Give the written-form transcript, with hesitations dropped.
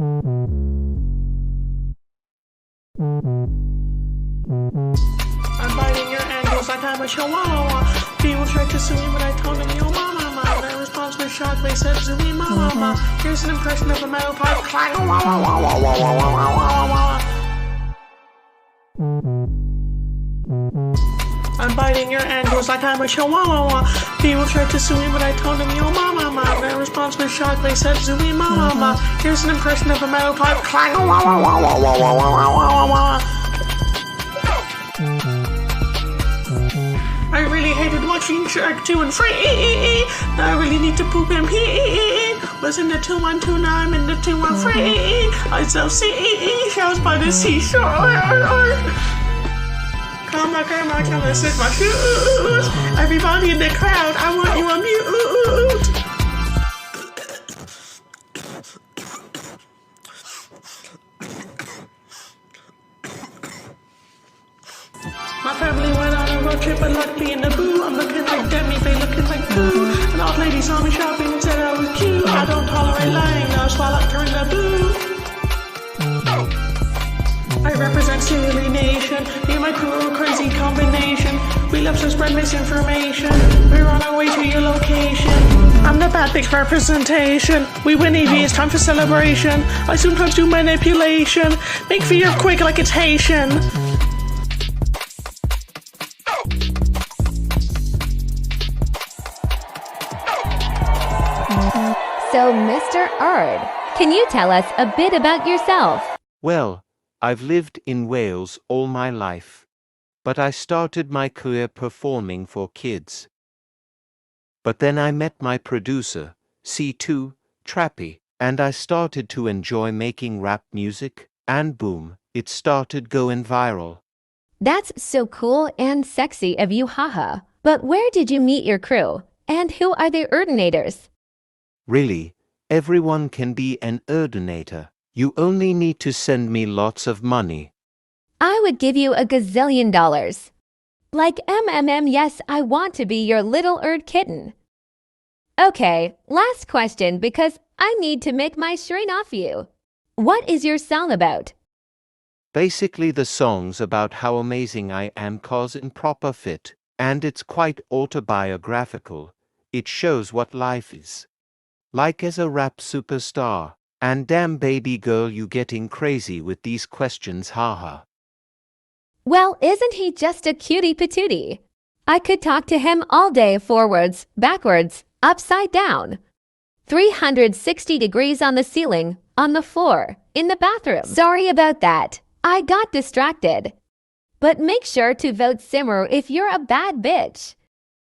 I'm biting your ankles like I'm a chihuahua. People tried to sue me, but I told them, yo, mama, mama. Their response was shocked, they said, sue me, mama, mama. Here's an impression of a metal pipe. Clang, wah, wah, wah, wah, wah, wah, wah, wah, wah. I'm biting your ankles like I'm a chihuahua. People tried to sue me, but I told them, yo, mama, mama. Their response was shocked, they said, sue me, mama, mama. Here's an impression of a metal pipe. Clang, wah, wah, wah, wah, wah, wah, wah, wah, wah. I really hated watching Shrek 2 and 3. Now I really need to poop and pee. Was in the 212, now I'm in the 213. I sell seashells by the seashore. Come on, this is my shoes. Everybody in the crowd, I want you on mute. My family went on a road trip and left me in the boo. I'm looking like Demi, they looking like boo. An old lady saw me shopping and said I was cute. I don't tolerate lying, now swallow her in the boo. I represent Silly Nation. Me and my crew are a crazy combination. We love to spread misinformation. We're on our way to your location. I'm the bad bitch representation. We win EV, it's time for celebration. I sometimes do manipulation. Make fear quick like it's Haitian. So, Mr. Urdd, can you tell us a bit about yourself? Well, I've lived in Wales all my life, but I started my career performing for kids. But then I met my producer, C2, Trappy, and I started to enjoy making rap music, and boom, it started going viral. That's so cool and sexy of you, haha. But where did you meet your crew? And who are the Urdinators? Really, everyone can be an Urdinator. You only need to send me lots of money. I would give you $1 gazillion. Like yes, I want to be your little Urdd kitten. Okay, last question because I need to make my shrine off you. What is your song about? Basically the song's about how amazing I am 'cause in proper fit, and it's quite autobiographical. It shows what life is like as a rap superstar. And damn baby girl, you getting crazy with these questions, haha. Well, isn't he just a cutie patootie? I could talk to him all day forwards, backwards, upside down. 360 degrees on the ceiling, on the floor, in the bathroom. Sorry about that. I got distracted. But make sure to vote Cymru if you're a bad bitch.